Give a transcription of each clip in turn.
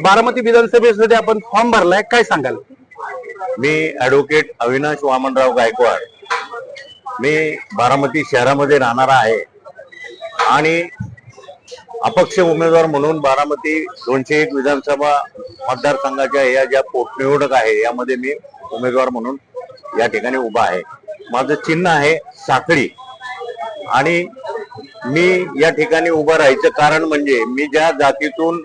बारामती विधानसभेसाठी आपण फॉर्म भरलाय, काय सांगाल? मी ॲडव्होकेट अविनाश वामनराव गायकवाड, मी बारामती शहरामध्ये राहणारा आहे आणि अपक्ष उमेदवार म्हणून बारामती 201 विधानसभा मतदारसंघाच्या या ज्या पोटनिवडणूक आहे यामध्ये मी उमेदवार म्हणून या ठिकाणी उभा आहे। माझं चिन्ह आहे साखळी आणि मी या ठिकाणी उभं राहायचं कारण म्हणजे मी ज्या जातीतून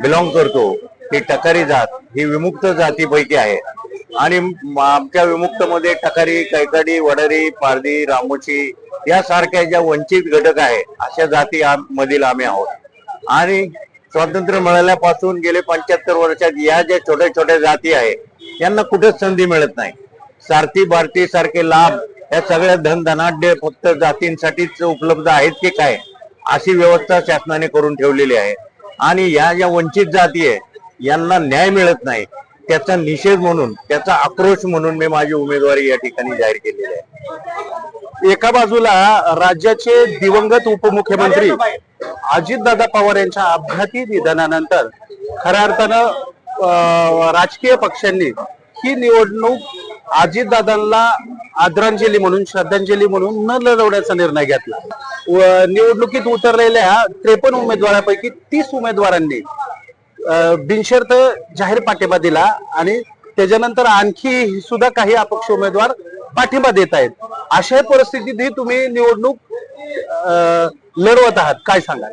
बिलॉंग करतो ती टकारी जात ही विमुक्त जातीपैकी आहे आणि आमच्या विमुक्त मध्ये टकारी, कैकाडी, वडारी, पारधी, रामोशी यासारख्या ज्या वंचित घटक आहे अशा जाती मधील आम्ही आहोत आणि स्वातंत्र्य मिळाल्यापासून गेले 75 वर्षात या ज्या छोट्या छोट्या जाती आहे यांना कुठेच संधी मिळत नाही। सारथी भारती सारखे लाभ या सगळ्या धनधनाढ्य फक्त जातींसाठीच उपलब्ध आहेत की काय अशी व्यवस्था शासनाने करून ठेवलेली आहे आणि या ज्या वंचित जाती आहे यांना न्याय मिळत नाही त्याचा निषेध म्हणून, त्याचा आक्रोश म्हणून मी माझी उमेदवारी या ठिकाणी जाहीर केलेली आहे। एका बाजूला राज्याचे दिवंगत उपमुख्यमंत्री अजितदादा पवार यांच्या अपघाती निधनानंतर खऱ्या अर्थानं राजकीय पक्षांनी ही निवडणूक अजितदादांना आदरांजली म्हणून, श्रद्धांजली म्हणून न लढवण्याचा निर्णय घेतला। निवडणुकीत उतरलेल्या 53 उमेदवारांपैकी 30 उमेदवारांनी बिनशर्त जाहीर पाठिंबा दिला आणि त्याच्यानंतर आणखी सुद्धा काही अपक्ष उमेदवार पाठिंबा देत आहेत। अशा परिस्थितीत तुम्ही निवडणूक लढवत आहात, काय सांगाल?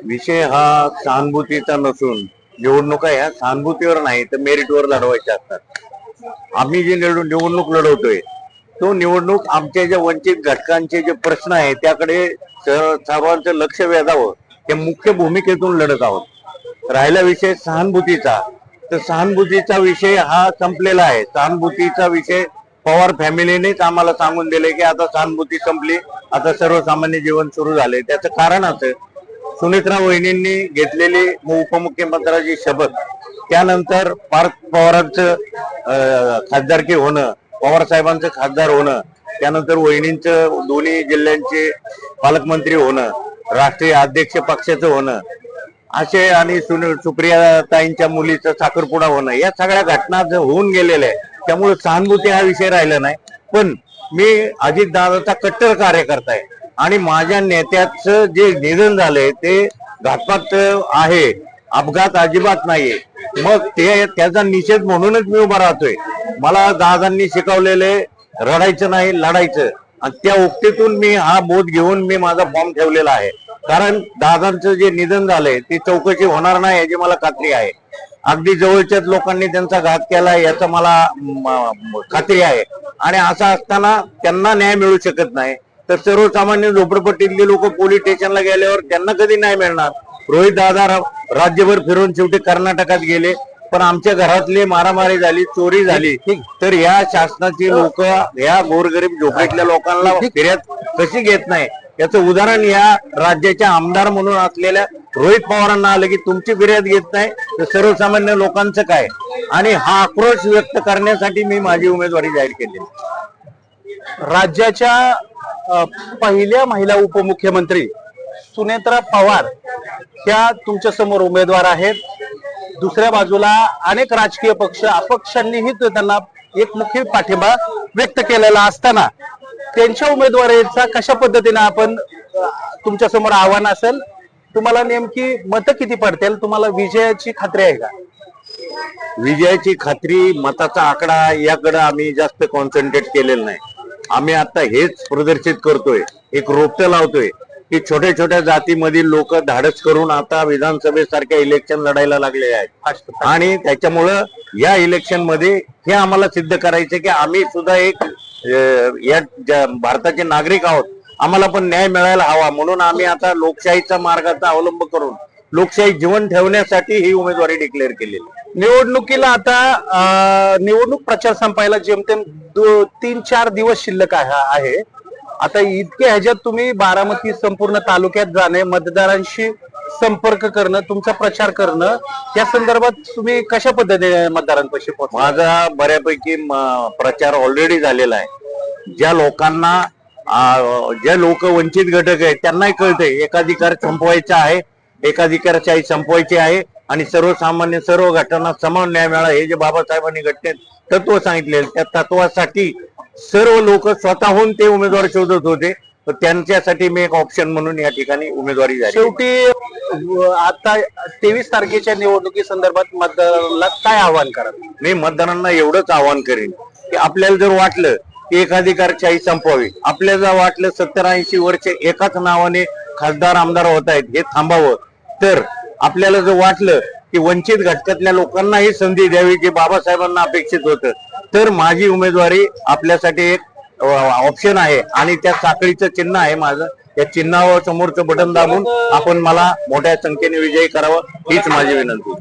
विषय हा सहानुभूतीचा नसून निवडणुका ह्या सहानुभूतीवर नाही तर मेरिटवर लढवायच्या असतात। आम्ही जी निवडणूक लढवतोय तो निवडणूक आमच्या ज्या वंचित घटकांचे जे प्रश्न आहेत त्याकडे सर्वांचं लक्ष वेधावं त्या मुख्य भूमिकेतून लढत आहोत। राहिला विषय सहानुभूतीचा, तर सहानुभूतीचा विषय हा संपलेला आहे। सहानुभूतीचा विषय पवार फॅमिलीनेच आम्हाला सांगून दिले की आता सहानुभूती संपली, आता सर्वसामान्य जीवन सुरू झाले। त्याचं कारण असं, सुनेत्रा वहिनींनी घेतलेली उपमुख्यमंत्र्याची शपथ, त्यानंतर पार्थ पवारांचं खासदारकी होणं, पवार साहेबांचं खासदार होणं, त्यानंतर वहिनींचं दोन्ही जिल्ह्यांचे पालकमंत्री होणं, राष्ट्रीय अध्यक्ष पक्षाचं होणं असे आणि सुप्रिया ताईंच्या मुलीचं साखरपुडा होणं, या सगळ्या घटना होऊन गेलेल्या आहे। त्यामुळे सहानुभूती हा विषय राहिला नाही। पण मी अजितदादाचा कट्टर कार्यकर्ता आहे आणि माझ्या नेत्याचं जे निधन झालंय ते घातपात आहे, अपघात अजिबात नाहीये। मग त्याचा निषेध म्हणूनच मी उभा राहतोय। मला दादांनी शिकवलेले रडायचं नाही लढायचं आणि त्या उक्तीतून मी हा बोध घेऊन मी माझा फॉर्म ठेवलेला आहे। कारण दादांचं जे निधन झालंय ती चौकशी होणार नाही याची मला खात्री आहे। अगदी जवळच्याच लोकांनी त्यांचा घात केला याचं मला खात्री आहे आणि असं असताना त्यांना न्याय मिळू शकत नाही तर सर्वसामान्य झोपडपट्टीतले लोक पोलीस स्टेशनला गेल्यावर त्यांना कधी न्याय मिळणार? रोहित दादा राज्यभर फिरून शेवटी कर्नाटकात गेले, पण आमच्या घरातली मारामारी झाली, चोरी झाली, तर या शासनाची लोक या गोरगरीब झोपडीतल्या लोकांना फिर्याद कशी घेत नाही याचं उदाहरण या राज्याच्या आमदार म्हणून असलेल्या रोहित पवारांना आलं की तुमची फिर्याद घेत नाही तर सर्वसामान्य लोकांचं काय? आणि हा आक्रोश व्यक्त करण्यासाठी मी माझी उमेदवारी जाहीर केली। राज्याच्या पहिल्या महिला उपमुख्यमंत्री सुनेत्रा पवार ह्या तुमच्या समोर उमेदवार आहेत। दुसऱ्या बाजूला अनेक राजकीय पक्ष अपक्षांनीही त्यांना एक मुख्य पाठिंबा व्यक्त केलेला असताना त्यांच्या उमेदवारीचा कशा पद्धतीने आपण तुमच्या समोर आव्हान असेल, तुम्हाला नेमकी मतं किती पडतील, तुम्हाला विजयाची खात्री आहे का? विजयाची खात्री, मताचा आकडा याकडे आम्ही जास्त कॉन्सन्ट्रेट केलेलं नाही। आम्ही आता हेच प्रदर्शित करतोय, एक रोपटं लावतोय की छोट्या छोट्या जातीमधील लोक धाडस करून आता विधानसभेसारख्या इलेक्शन लढायला लागले आहेत आणि त्याच्यामुळं या इलेक्शन मध्ये हे आम्हाला सिद्ध करायचं की आम्ही सुद्धा एक या भारताचे नागरिक आहोत, आम्हाला पण न्याय मिळायला हवा। म्हणून आम्ही आता लोकशाहीचा मार्गाचा अवलंब करून लोकशाही जीवन ठेवण्यासाठी ही उमेदवारी डिक्लेअर केलेली। निवडणुकीला आता निवडणूक प्रचार संपायला जेमतेम 3-4 दिवस शिल्लक आहे। आता इतके ह्याच्यात तुम्ही बारामती संपूर्ण तालुक्यात जाणे, मतदारांशी संपर्क करणं, तुमचा प्रचार करणं, या संदर्भात तुम्ही कशा पद्धतीने मतदारांपाशी पोहोचता? माझा बऱ्यापैकी प्रचार ऑलरेडी झालेला आहे। ज्या लोकांना जे लोक वंचित घटक आहेत त्यांनाही कळतंय एकाधिकार संपवायचा आहे, एकाधिकारशाही संपवायची आहे आणि सर्वसामान्य सर्व घटना समान न्याय मिळावा हे जे बाबासाहेबांनी घटनेत तत्व सांगितले, त्या तत्वासाठी सर्व लोक स्वतःहून ते उमेदवार शोधत होते. तर त्यांच्यासाठी मी एक ऑप्शन म्हणून या ठिकाणी उमेदवारी झाली. शेवटी आता 23 तारखेच्या निवडणुकी संदर्भात मतदारांना काय आवाहन करा? मी मतदारांना एवढंच आवाहन करेन की आपल्याला जर वाटलं की एकाधिकारशाही संपवावी, आपल्याला जर वाटलं 70-80 वर्ष एकाच नावाने खासदार आमदार होत आहेत हे थांबावं, तर आपल्याला जर वाटलं की वंचित घटकातल्या लोकांनाही संधी द्यावी जे बाबासाहेबांना अपेक्षित होतं, तर माझी उमेदवारी आपल्यासाठी एक ऑप्शन आहे आणि त्या साखळीचं चिन्ह आहे माझं. या चिन्हावर समोरचं बटन दाबून आपण मला मोठ्या संख्येने विजयी करावं हीच माझी विनंती.